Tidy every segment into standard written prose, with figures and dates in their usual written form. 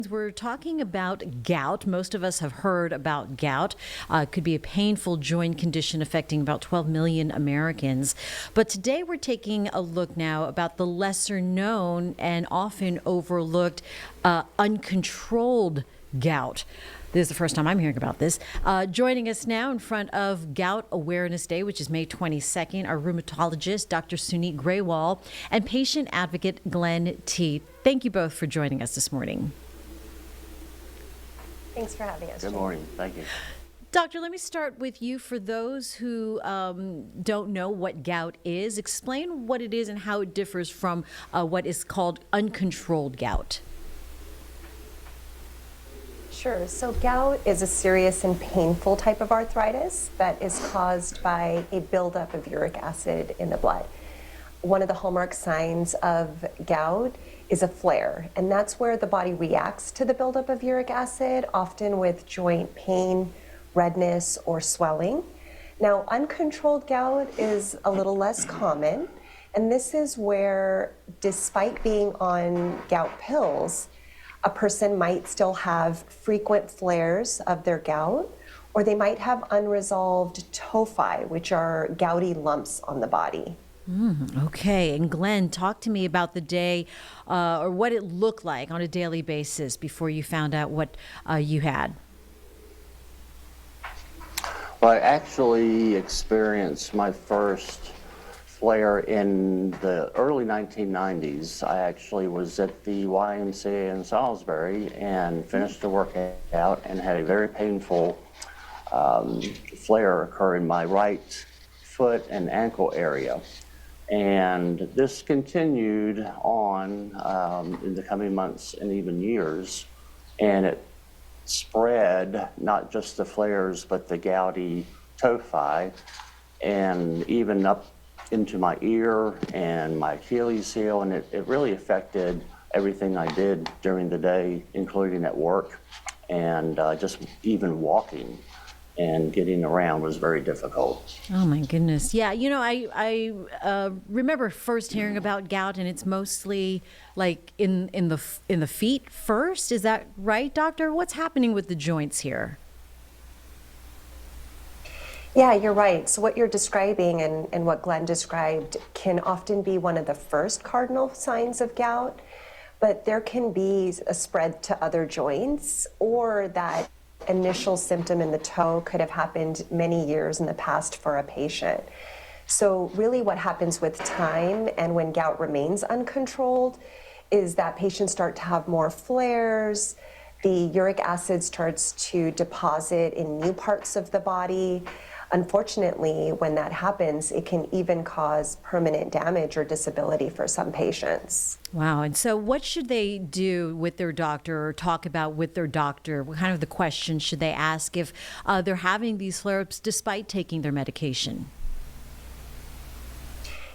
We're talking about gout. Most of us have heard about gout. It could be a painful joint condition affecting about 12 million Americans. But today we're taking a look now about the lesser known and often overlooked uncontrolled gout. This is the first time I'm hearing about this. Joining us now in front of Gout Awareness Day, which is May 22nd, our rheumatologist, Dr. Suneet Graywall, and patient advocate Glenn T. Thank you both for joining us this morning. Thanks for having us. Good morning. Thank you. Doctor, let me start with you. For those who don't know what gout is, explain what it is and how it differs from what is called uncontrolled gout. Sure. So gout is a serious and painful type of arthritis that is caused by a buildup of uric acid in the blood. One of the hallmark signs of gout is a flare, and that's where the body reacts to the buildup of uric acid, often with joint pain, redness, or swelling. Now, uncontrolled gout is a little less common, and this is where, despite being on gout pills, a person might still have frequent flares of their gout, or they might have unresolved tophi, which are gouty lumps on the body. Okay. And Glenn, talk to me about the day or what it looked like on a daily basis before you found out what you had. Well, I actually experienced my first flare in the early 1990s. I actually was at the YMCA in Salisbury and finished the workout and had a very painful flare occur in my right foot and ankle area. And this continued on in the coming months and even years, and it spread not just the flares but the gouty tophi, and even up into my ear and my Achilles heel, and it really affected everything I did during the day, including at work, and just even walking and getting around was very difficult. Oh my goodness. Yeah, you know, I remember first hearing about gout, and it's mostly like in the feet first. Is that right, doctor? What's happening with the joints here? Yeah, you're right. So what you're describing and what Glenn described can often be one of the first cardinal signs of gout, but there can be a spread to other joints, or that initial symptom in the toe could have happened many years in the past for a patient. So really what happens with time and when gout remains uncontrolled is that patients start to have more flares, the uric acid starts to deposit in new parts of the body. Unfortunately, when that happens, it can even cause permanent damage or disability for some patients. Wow. And so what should they do with their doctor or talk about with their doctor? What kind of the questions should they ask if they're having these flare-ups despite taking their medication?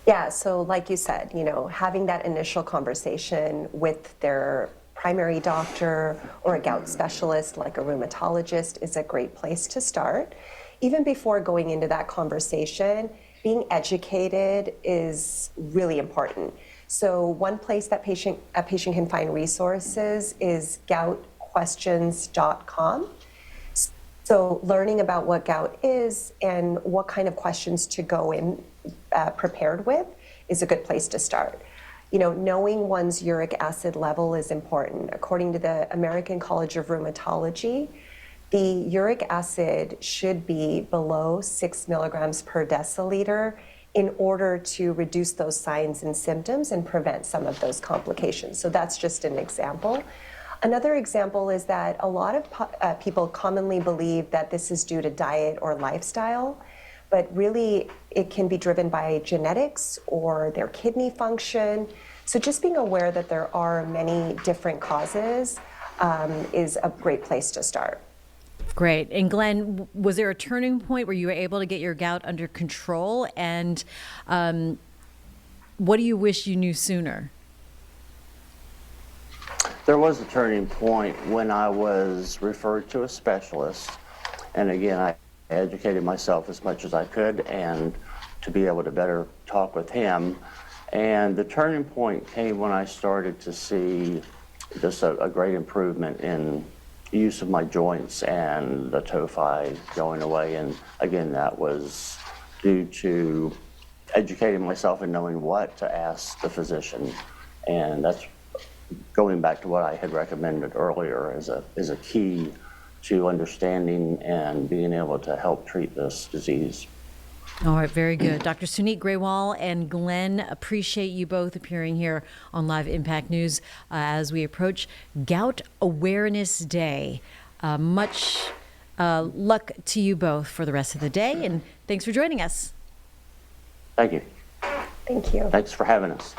Yeah, so like you said, having that initial conversation with their primary doctor or a gout specialist like a rheumatologist is a great place to start. Even before going into that conversation, being educated is really important. So one place that a patient can find resources is goutquestions.com. So learning about what gout is and what kind of questions to go in prepared with is a good place to start. Knowing one's uric acid level is important. According to the American College of Rheumatology, the uric acid should be below 6 milligrams per deciliter in order to reduce those signs and symptoms and prevent some of those complications. So that's just an example. Another example is that a lot of people commonly believe that this is due to diet or lifestyle, but really it can be driven by genetics or their kidney function. So just being aware that there are many different causes is a great place to start. Great. And Glenn, was there a turning point where you were able to get your gout under control? And what do you wish you knew sooner? There was a turning point when I was referred to a specialist. And again, I educated myself as much as I could and to be able to better talk with him. And the turning point came when I started to see just a great improvement in use of my joints and the tophi going away. And again, that was due to educating myself and knowing what to ask the physician. And that's going back to what I had recommended earlier as a key to understanding and being able to help treat this disease. All right, very good. Dr. Suneet Grewal and Glenn, appreciate you both appearing here on Live Impact News as we approach Gout Awareness Day. Much luck to you both for the rest of the day, and thanks for joining us. Thank you. Thank you. Thanks for having us.